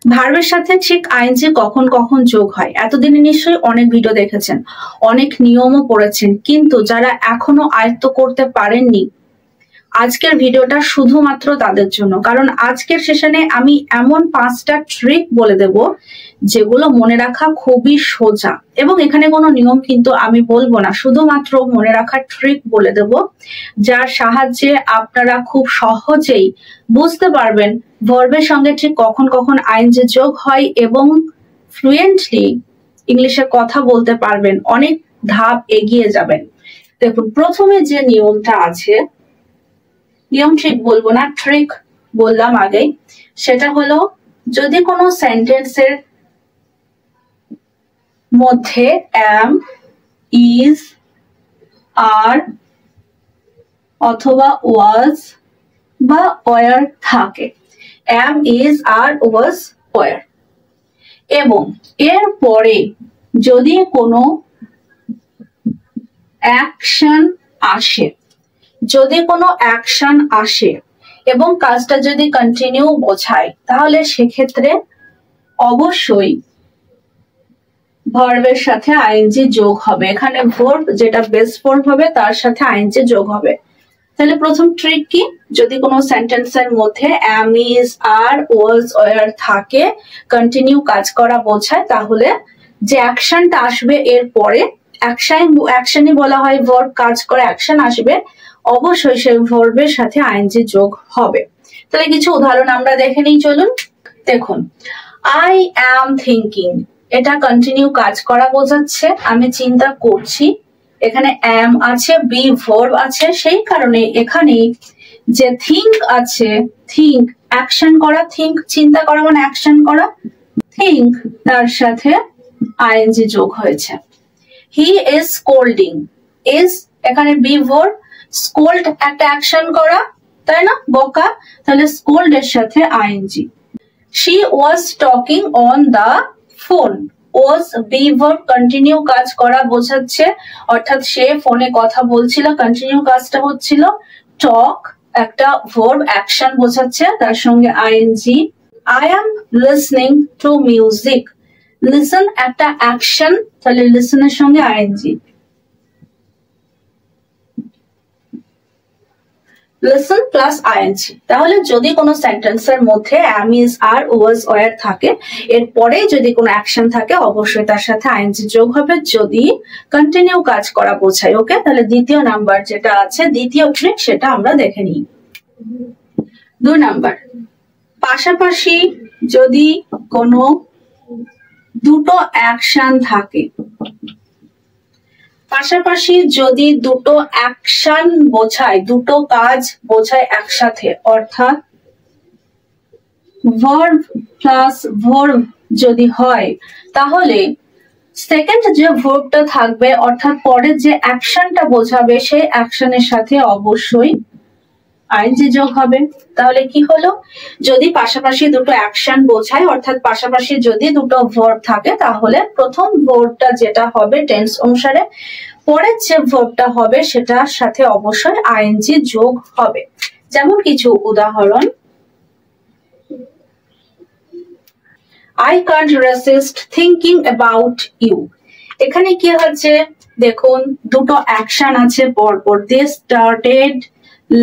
ভার্বের সাথে ঠিক আইএনজি কখন কখন যোগ হয় এতদিনে নিশ্চয়ই অনেক ভিডিও দেখেছেন, অনেক নিয়মও পড়েছেন, কিন্তু যারা এখনো আয়ত্ত করতে পারেননি আজকের ভিডিওটা শুধুমাত্র তাদের জন্য। কারণ আজকের সেশনে আমি এমন 5টা ট্রিক বলে দেব যেগুলো মনে রাখা খুবই সোজা, এবং এখানে কোনো নিয়ম কিন্তু আমি বলবো না, শুধুমাত্র মনে রাখার ট্রিক বলে দেব যার সাহায্যে আপনারা খুব সহজেই বুঝতে পারবেন ভার্বের সঙ্গে ঠিক কখন কখন আইএনজি যোগ হয় এবং ফ্লুয়েন্টলি ইংলিশে কথা বলতে পারবেন, অনেক ধাপ এগিয়ে যাবেন। দেখুন, প্রথমে যে নিয়মটা আছে, নিয়ম ঠিক বলবো না, ট্রিক বললাম আগেই, সেটা হলো যদি কোনো সেন্টেন্সের মধ্যে am, is, are অথবা was বা were থাকে, am, is, are, was, were, এবং এর পরে যদি কোনো অ্যাকশন আসে, যদি কোনো অ্যাকশন আসে এবং কাজটা যদি কন্টিনিউ বোঝায়, তাহলে সেক্ষেত্রে অবশ্যই ভার্বের সাথে আইএনজি যোগ হবে। এখানে ভার্ব যেটা বেস ফর্ম হবে তার সাথে আইএনজি যোগ হবে। তাহলে প্রথম ট্রিক কি, যদি কোনো সেন্টেন্সের মধ্যে am, is, are, was, were থাকে, কন্টিনিউ কাজ করা বোঝায়, তাহলে যে অ্যাকশনটা আসবে এর পরে, অ্যাকশনই বলা হয় ভার্ব, কাজ করে অ্যাকশন আসবে, অবশ্যই সেই ভার্বের সাথে আইএনজি যোগ হবে। তাহলে কিছু উদাহরণ আমরা দেখে নিই, চলুন। দেখুন, I am thinking, এটা কন্টিনিউ কাজ করা বোঝাচ্ছে, আমি চিন্তা করছি, এখানে am আছে, be verb আছে, সেই কারণে এখানে যে think আছে, think অ্যাকশন করা, think চিন্তা করা মানে অ্যাকশন করা, think তার সাথে আইএনজি যোগ হয়েছে। He is scolding, is এখানে be verb, scold একটা অ্যাকশন করা, তাই না, বকা, তাহলে scold এর সাথে আইএনজি। She was talking on the phone, was be verb, continue কাজ করা বোঝাচ্ছে, অর্থাৎ সে ফোনে কথা বলছিল, কন্টিনিউ কাজটা হচ্ছিল, talk একটা verb অ্যাকশন বোঝাচ্ছে, তার সঙ্গে আইএনজি। I am listening to music, listen একটা অ্যাকশন, তাহলে listen এর সঙ্গে আইএনজি, listen প্লাস আইএনজি। তাহলে যদি কোনো সেন্টেন্সের মধ্যে am, is, are, was, were থাকে, এরপরে যদি কোনো অ্যাকশন থাকে অবশ্যই তার সাথে আইএনজি যোগ হবে, যদি কন্টিনিউ কাজ করা বোঝায়। ওকে, তাহলে দ্বিতীয় নাম্বার যেটা আছে, দ্বিতীয় ট্রিক, সেটা আমরা দেখে নিই। 2 নাম্বার, পাশাপাশি যদি কোনো দুটো অ্যাকশন থাকে, পাশাপাশি যদি দুটো অ্যাকশন বোঝায়, দুটো কাজ বোঝায় একসাথে, অর্থাৎ ভার্ব প্লাস ভার্ব যদি হয়, তাহলে সেকেন্ড যে ভার্বটা থাকবে, অর্থাৎ পরের যে অ্যাকশনটা বোঝাবে, সেই অ্যাকশনের সাথে অবশ্যই আইএনজি যোগ হবে। তাহলে কি হলো, যদি পাশাপাশি দুটো অ্যাকশন বোঝায়, অর্থাৎ পাশাপাশি যদি দুটো ভার্ব থাকে, তাহলে প্রথম ভার্বটা যেটা হবে টেন্স অনুসারে, পরের যে ভার্বটা হবে সেটার সাথে অবশ্যই আইএনজি যোগ হবে। যেমন কিছু উদাহরণ, I can't resist thinking about you, এখানে কি হচ্ছে, দেখুন দুটো অ্যাকশন আছে পরপর, they started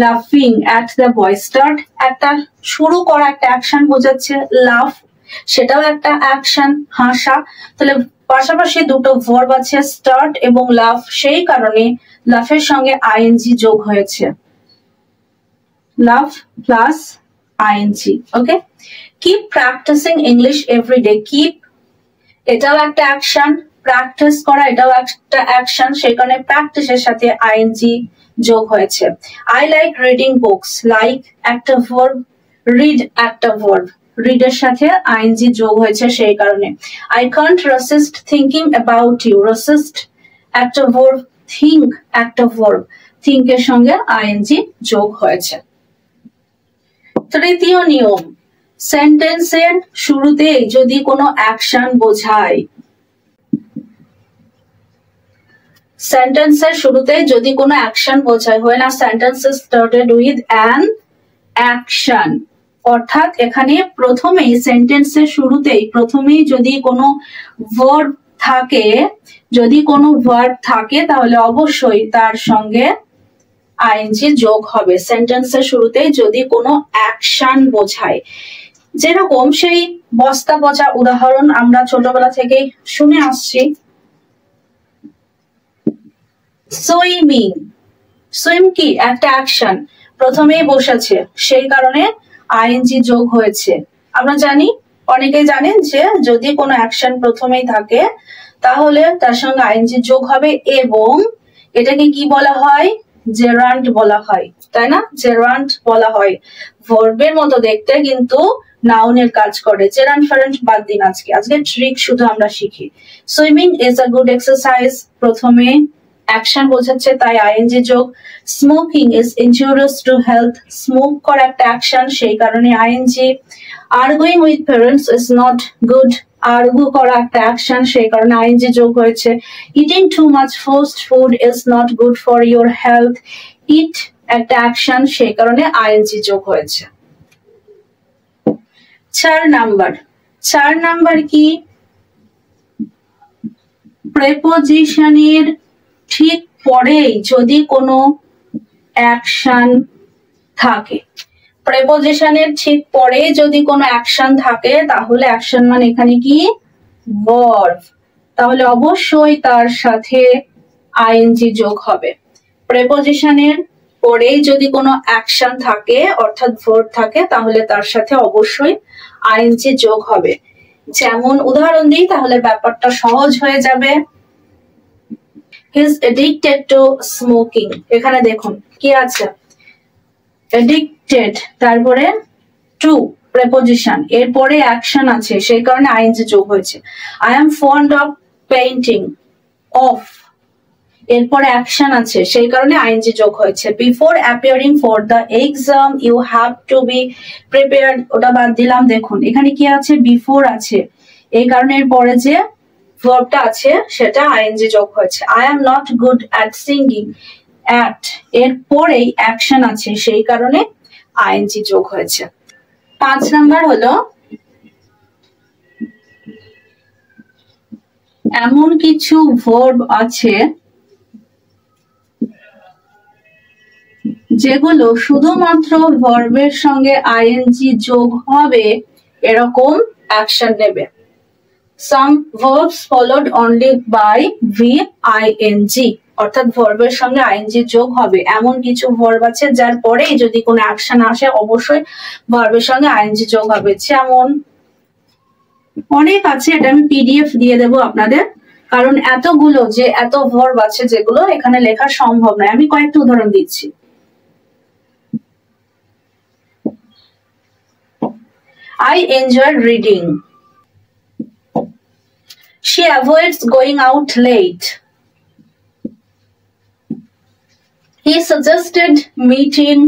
laughing at the boy, start একটা শুরু করা একটা অ্যাকশন বোঝাচ্ছে, লাফ সেটাও একটা অ্যাকশন, হাসা, তাহলে পাশাপাশি দুটো ভার্ব আছে স্টার্ট এবং লাফ, সেই কারণে লাফের সঙ্গে আইএনজি যোগ হয়েছে, laugh plus ING. Okay, keep practising English everyday, keep এটাও একটা অ্যাকশন, প্র্যাকটিস করা এটাও একটা অ্যাকশন, সেই কারণে প্র্যাকটিসের সাথে আইএনজি যোগ হয়েছে। I like reading books, like একটা ভার্ব, রিড একটা ভার্ব, রিডের সাথে আইএনজি যোগ হয়েছে, সেই কারণে। I can't resist thinking about you, resist একটা ভার্ব, থিঙ্ক একটা ভার্ব, থিঙ্ক এর সঙ্গে আইএনজি যোগ হয়েছে। তৃতীয় নিয়ম, সেন্টেন্সের শুরুতে যদি কোনো অ্যাকশন বোঝায়, সেন্টেন্সের শুরুতে যদি কোনো অ্যাকশন বোঝায়, when a sentence is started with an action অর্থাৎ এখানে প্রথমেই সেন্টেন্সের শুরুতেই প্রথমেই যদি কোনো ভার্ব থাকে তাহলে অবশ্যই তার সঙ্গে আইএনজি যোগ হবে। সেন্টেন্সের শুরুতেই যদি কোনো অ্যাকশন বোঝায়, যেরকম সেই বস্তা পচা উদাহরণ আমরা ছোটবেলা থেকেই শুনে আসছি। সুইমিং, সুইম কি একটা অ্যাকশন, প্রথমেই বসেছে সেই কারণে আইএনজি যোগ হয়েছে। আমরা জানি, অনেকেই জানেন যে যদি কোনো অ্যাকশন প্রথমেই থাকে তাহলে তার সঙ্গে আইএনজি যোগ হবে এবং এটাকে কি বলা হয়? জেরান্ড বলা হয়, তাই না? জেরান্ড বলা হয়। ভার্বের মতো দেখতে কিন্তু নাউনের কাজ করে। জেরান্ড ফারেন্ট বাদ দিন, আজকে ট্রিক শুধু আমরা শিখি। Swimming is a good exercise, প্রথমে অ্যাকশন বোঝাচ্ছে তাই আইএনজি যোগ। Smoking is injurious to health, smoke করা একটা অ্যাকশন সেই কারণে ING. Arguing with parents is not good, argue করা একটা অ্যাকশন সেই কারণে আইএনজি যোগ হয়েছে। Eating too much fast food is not good for your health, eat একটা অ্যাকশন সেই কারণে আইএনজি যোগ হয়েছে। 4 নাম্বার কি? প্রেপোজিশনের ঠিক পরেই যদি কোনো অ্যাকশন থাকে, প্রেপোজিশনের ঠিক পরে যদি কোনো অ্যাকশন থাকে তাহলে অ্যাকশন মানে এখানে কি? ভার্ব, তাহলে অবশ্যই তার সাথে আইএনজি যোগ হবে। প্রেপোজিশনের পরেই যদি কোনো অ্যাকশন থাকে অর্থাৎ ভার্ব থাকে তাহলে তার সাথে অবশ্যই আইএনজি যোগ হবে। যেমন উদাহরণ দিই তাহলে ব্যাপারটা সহজ হয়ে যাবে। He is addicted two smoking, এখানে দেখুন কি আছে? এডিক্টেড, তারপরে টু প্রেপোজিশন, এরপরে অ্যাকশন আছে সেই কারণে আইএনজি যোগ হয়েছে। I am fond of painting, of, এরপরে অ্যাকশন আছে সেই কারণে আইএনজি যোগ G. Before appearing for the exam you have to be prepared, ওটা বাদ দিলাম। দেখুন এখানে কি আছে? বিফোর আছে, এই কারণে এরপরে যে ভার্বটা আছে সেটা আইএনজি যোগ হয়েছে। I am not good at singing, at এরপরেই অ্যাকশন আছে সেই কারণে আইএনজি যোগ হয়েছে। 5 নাম্বার হলো এমন কিছু ভার্ব আছে যেগুলো শুধুমাত্র ভার্বের সঙ্গে আইএনজি যোগ হবে এরকম অ্যাকশন নেবে। Some verbs followed only by VING, অর্থাৎ ভার্বের সঙ্গে আইএনজি যোগ হবে এমন কিছু ভার্ব আছে যার পরেই যদি কোনো অ্যাকশন আসে অবশ্যই ভার্বের সঙ্গে আইএনজি যোগ হবে। যেমন অনেক আছে, এটা আমি পিডিএফ দিয়ে দেবো আপনাদের, কারণ এত ভার্ব আছে যেগুলো এখানে লেখা সম্ভব নয়। আমি কয়েকটা উদাহরণ দিচ্ছি। I enjoy reading. She avoids going out late. He suggested meeting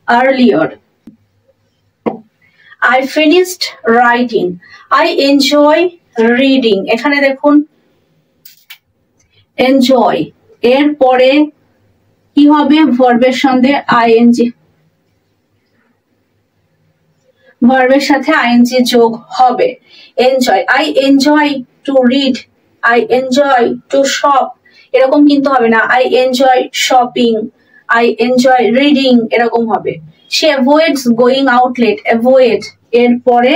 earlier. I finished writing. I enjoy reading. এখানে দেখুন enjoy এর পরে কি হবে? ভার্বের সঙ্গে আইএনজি, ভার্বের সাথে আইএনজি যোগ হবে। Enjoy, I enjoy to read, I enjoy to shop, এরকম কিন্তু হবে না। I enjoy shopping, I enjoy reading, এরকম হবে। সে avoids going out late, avoid এরপরে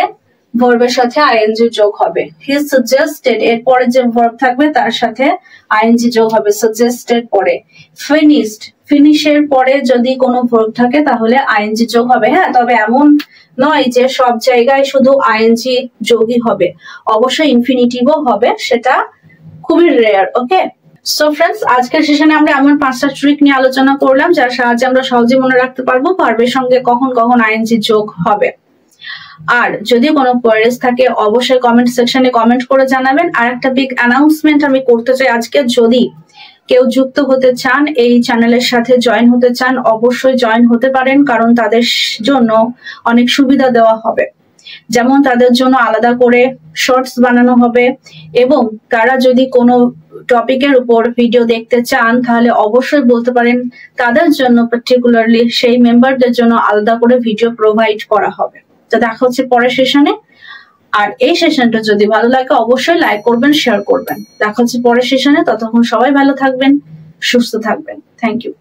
ভার্বের সাথে আইএনজি যোগ হবে। হি সাজেস্টেড এরপরে যে ভার্ব থাকবে তার সাথে আইএনজি যোগ হবে সাজেস্টেড পরে। ফিনিশড, ফিনিশের পরে যদি কোনো ভার্ব থাকে তাহলে আইএনজি যোগ হবে। হ্যাঁ, তবে এমন নয় যে সব জায়গায় শুধু আইএনজি যোগই হবে, অবশ্যই ইনফিনিটিভও হবে, সেটা খুবই রেয়ার। ওকে, সো ফ্রেন্ডস, আজকের সেশনে আমরা এমন 5টা ট্রিক নিয়ে আলোচনা করলাম যার সাহায্যে আমরা সহজে মনে রাখতে পারবো ভার্বের সঙ্গে কখন কখন আইএনজি যোগ হবে। আর যদি কোনো কোয়েরিজ থাকে অবশ্যই কমেন্ট সেকশনে কমেন্ট করে জানাবেন। আর একটা বিগ অ্যানাউন্সমেন্ট আমি করতে চাই আজকে, যদি কেউ যুক্ত হতে চান, এই চ্যানেলের সাথে জয়েন হতে চান, অবশ্যই জয়েন হতে পারেন, কারণ তাদের জন্য অনেক সুবিধা দেওয়া হবে। যেমন তাদের জন্য আলাদা করে শর্টস বানানো হবে, এবং তারা যদি কোনো টপিকের উপর ভিডিও দেখতে চান তাহলে অবশ্যই বলতে পারেন, তাদের জন্য পার্টিকুলারলি সেই মেম্বারদের জন্য আলাদা করে ভিডিও প্রোভাইড করা হবে। তো দেখা হচ্ছে পরের সেশনে। আর এই সেশনটা যদি ভালো লাগে অবশ্যই লাইক করবেন, শেয়ার করবেন। দেখা হচ্ছে পরের সেশনে, ততক্ষণ সবাই ভালো থাকবেন, সুস্থ থাকবেন। Thank you.